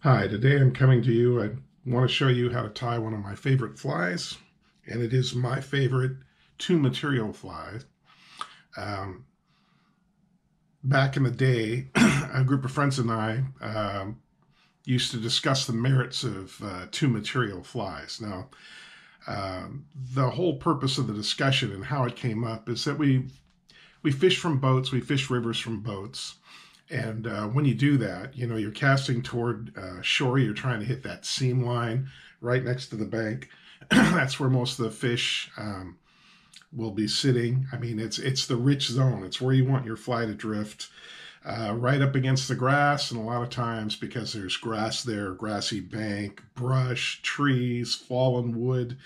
Hi, today I'm coming to you. I want to show you how to tie one of my favorite flies, and it is my favorite two material fly. Um, Back in the day, a group of friends and I used to discuss the merits of two material flies. Now, the whole purpose of the discussion and how it came up is that we fish from boats, we fish rivers from boats. And when you do that, you know, you're casting toward shore, you're trying to hit that seam line right next to the bank. That's where most of the fish will be sitting. I mean, it's the rich zone. It's where you want your fly to drift, right up against the grass. And a lot of times, because there's grass there, grassy bank, brush, trees, fallen wood,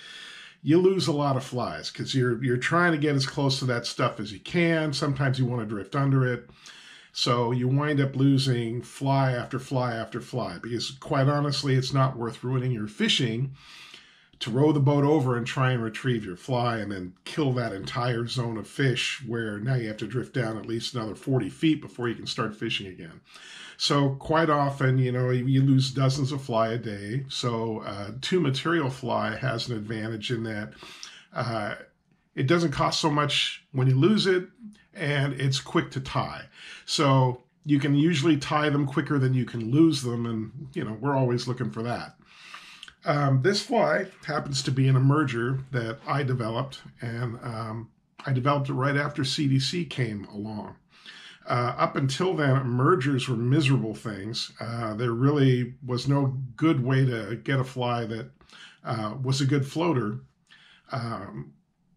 you lose a lot of flies because you're trying to get as close to that stuff as you can. Sometimes you want to drift under it. So you wind up losing fly after fly after fly because, quite honestly, it's not worth ruining your fishing to row the boat over and try and retrieve your fly and then kill that entire zone of fish where now you have to drift down at least another 40 feet before you can start fishing again. So quite often, you know, you lose dozens of fly a day. So two material fly has an advantage in that it doesn't cost so much when you lose it, and it's quick to tie. So you can usually tie them quicker than you can lose them, and you know, we're always looking for that. This fly happens to be an emerger that I developed, and I developed it right after CDC came along. Up until then, emergers were miserable things. There really was no good way to get a fly that was a good floater.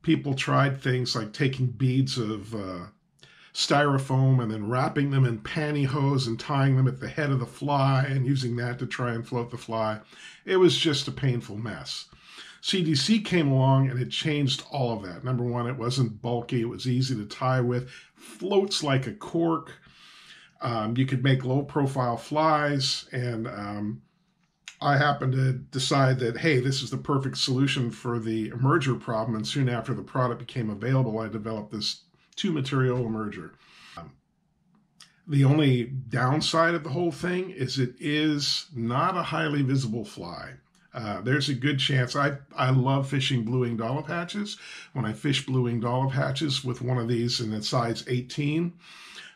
People tried things like taking beads of styrofoam and then wrapping them in pantyhose and tying them at the head of the fly and using that to try and float the fly. It was just a painful mess. CDC came along and it changed all of that. Number one, it wasn't bulky. It was easy to tie with. Floats like a cork. You could make low profile flies, and I happened to decide that, hey, this is the perfect solution for the emerger problem, and soon after the product became available, I developed this two material emerger. The only downside of the whole thing is it is not a highly visible fly. There's a good chance. I love fishing blue-winged olive hatches. When I fish blue-winged olive hatches with one of these in a size 18,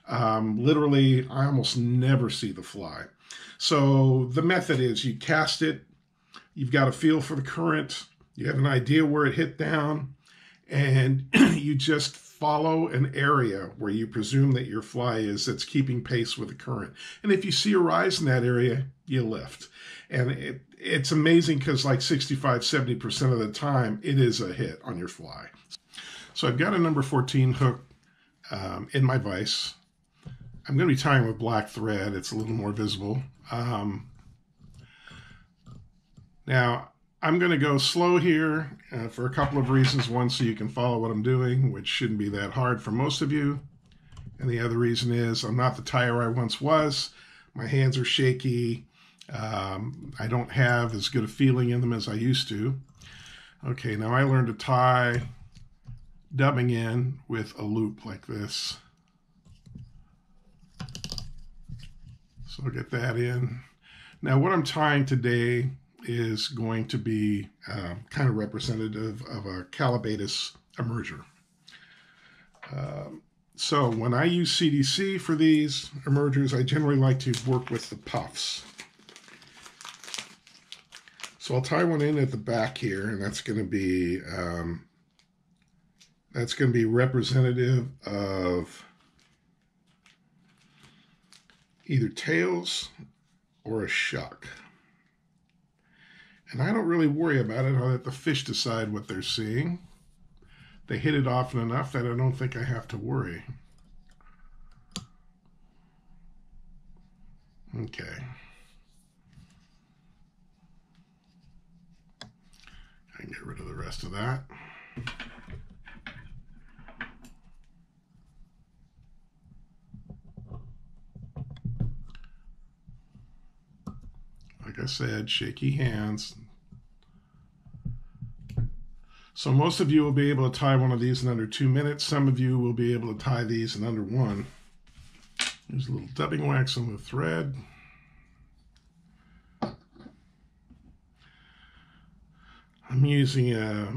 literally I almost never see the fly. So the method is you cast it, you've got a feel for the current, you have an idea where it hit down, and you just follow an area where you presume that your fly is that's keeping pace with the current. And if you see a rise in that area, you lift. And it's amazing because like 65–70% of the time, it is a hit on your fly. So I've got a number 14 hook in my vise. I'm going to be tying with black thread. It's a little more visible. Now, I'm going to go slow here for a couple of reasons. One, so you can follow what I'm doing, which shouldn't be that hard for most of you. And the other reason is I'm not the tyer I once was. My hands are shaky. I don't have as good a feeling in them as I used to. Okay, now I learned to tie dubbing in with a loop like this. So I'll get that in. Now what I'm tying today is going to be kind of representative of a calabatus emerger. So when I use CDC for these emergers, I generally like to work with the puffs. So I'll tie one in at the back here, and that's going to be representative of either tails or a shuck. And I don't really worry about it. I'll let the fish decide what they're seeing. They hit it often enough that I don't think I have to worry. Okay. I can get rid of the rest of that. Like I said, shaky hands. So most of you will be able to tie one of these in under 2 minutes. Some of you will be able to tie these in under 1. There's a little dubbing wax on the thread. I'm using a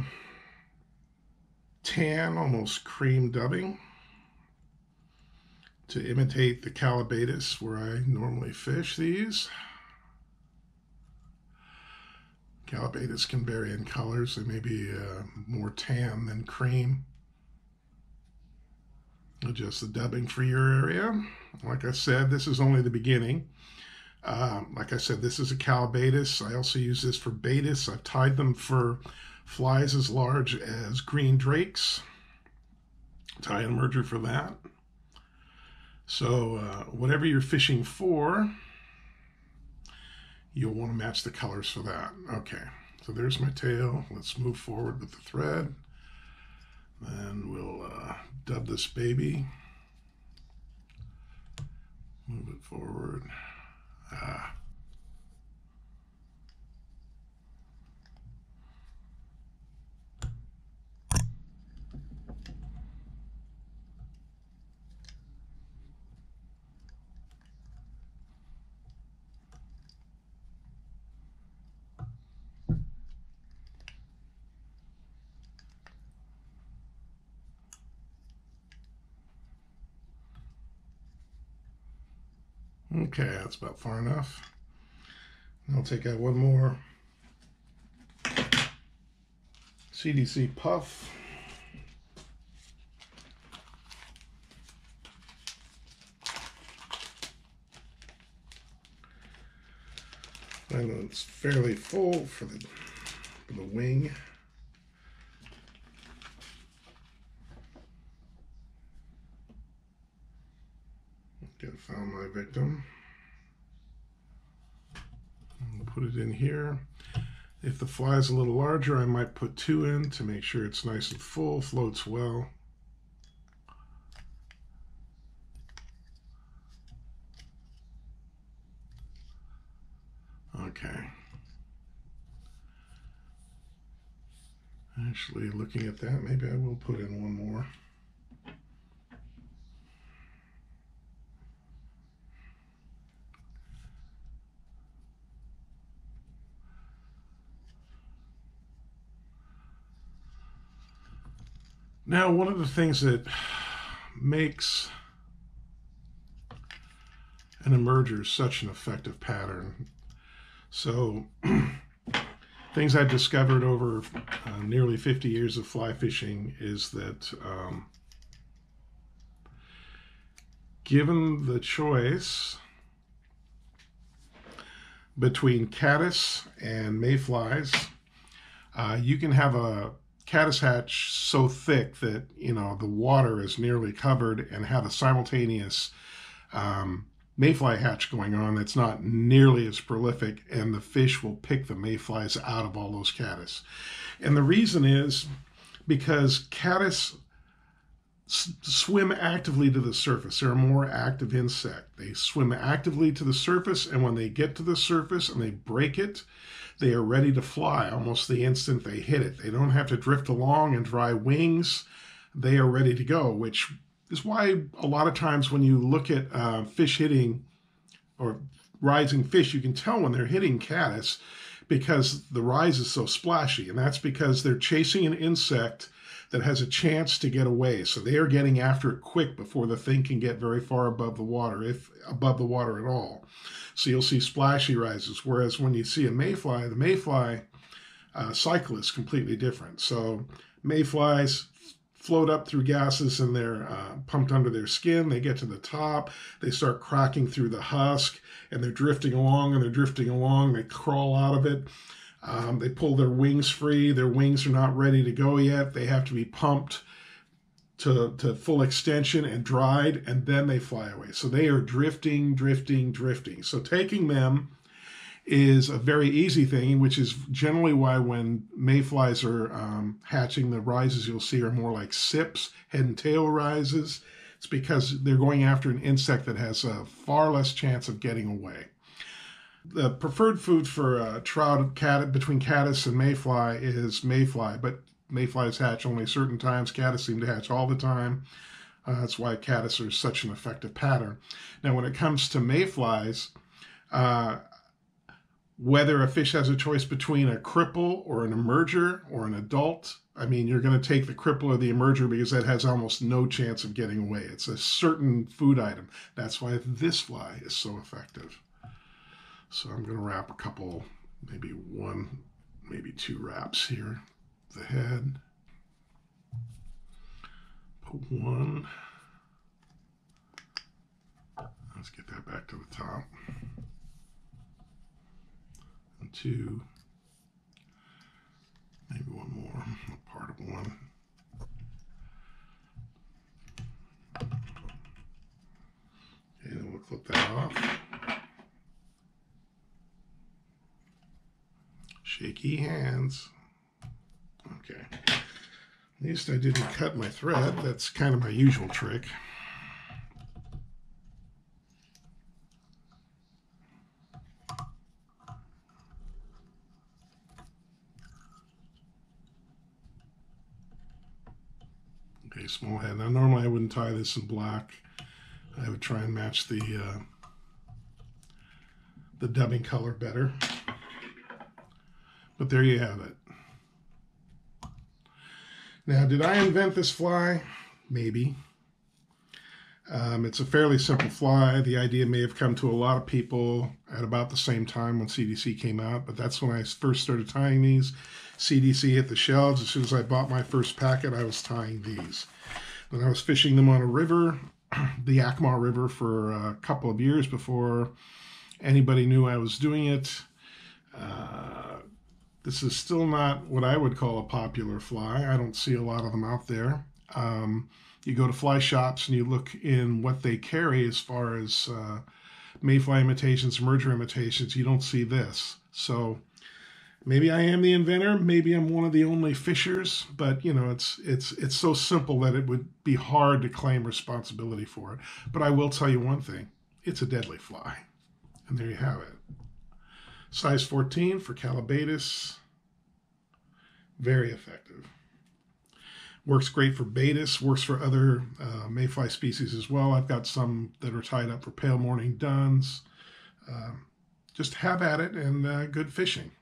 tan, almost cream dubbing to imitate the calabatus where I normally fish these. Calabatus can vary in colors. They may be more tan than cream. Adjust the dubbing for your area. Like I said, this is only the beginning. Like I said, this is a calabatus. I also use this for baetis. I've tied them for flies as large as green drakes. Tie an emerger for that. So whatever you're fishing for, you'll want to match the colors for that. Okay, so there's my tail. Let's move forward with the thread. Then we'll dub this baby. Move it forward. Okay, that's about far enough. I'll take out one more CDC puff. And it's fairly full for the wing. Found my victim. I'll put it in here. If the fly is a little larger, I might put 2 in to make sure it's nice and full, floats well. Okay. Actually, looking at that, maybe I will put in one more. Now, one of the things that makes an emerger such an effective pattern, so things I've discovered over nearly 50 years of fly fishing is that given the choice between caddis and mayflies, you can have a caddis hatch so thick that, you know, the water is nearly covered and have a simultaneous mayfly hatch going on that's not nearly as prolific, and the fish will pick the mayflies out of all those caddis. And the reason is because caddis swim actively to the surface. They're a more active insect. They swim actively to the surface, and when they get to the surface and they break it, they are ready to fly almost the instant they hit it. They don't have to drift along and dry wings. They are ready to go, which is why a lot of times when you look at fish hitting or rising fish, you can tell when they're hitting caddis because the rise is so splashy, and that's because they're chasing an insect that has a chance to get away. So they are getting after it quick before the thing can get very far above the water, if above the water at all. So you'll see splashy rises, whereas when you see a mayfly, the mayfly cycle is completely different. So mayflies float up through gases and they're pumped under their skin. They get to the top, they start cracking through the husk, and they're drifting along and they're drifting along. They crawl out of it. They pull their wings free. Their wings are not ready to go yet. They have to be pumped to full extension and dried, and then they fly away. So they are drifting, drifting, drifting. So taking them is a very easy thing, which is generally why when mayflies are hatching, the rises you'll see are more like sips, head and tail rises. It's because they're going after an insect that has a far less chance of getting away. The preferred food for trout between caddis and mayfly is mayfly, but mayflies hatch only certain times. Caddis seem to hatch all the time. That's why caddis are such an effective pattern. Now, when it comes to mayflies, Whether a fish has a choice between a cripple or an emerger or an adult, I mean, you're going to take the cripple or the emerger because that has almost no chance of getting away. It's a certain food item. That's why this fly is so effective. So I'm going to wrap a couple, maybe one, maybe two wraps here. The head. Put one. Let's get that back to the top. And two. Maybe one more, a part of one. Okay, then we'll clip that off. Shaky hands. Okay. At least I didn't cut my thread. That's kind of my usual trick. Okay, small head. Now normally I wouldn't tie this in black. I would try and match the dubbing color better. But there you have it. Now, did I invent this fly? Maybe. It's a fairly simple fly. The idea may have come to a lot of people at about the same time when CDC came out, but that's when I first started tying these. CDC hit the shelves. As soon as I bought my first packet, I was tying these. When I was fishing them on a river, the Yakima River, for a couple of years before anybody knew I was doing it. This is still not what I would call a popular fly. I don't see a lot of them out there. You go to fly shops and you look in what they carry as far as mayfly imitations, emerger imitations, you don't see this. So maybe I am the inventor, maybe I'm one of the only fishers, but you know, it's so simple that it would be hard to claim responsibility for it. But I will tell you one thing, it's a deadly fly. And there you have it. Size 14 for Calabatus. Very effective. Works great for Baetis, works for other mayfly species as well. I've got some that are tied up for pale morning duns. Just have at it and good fishing.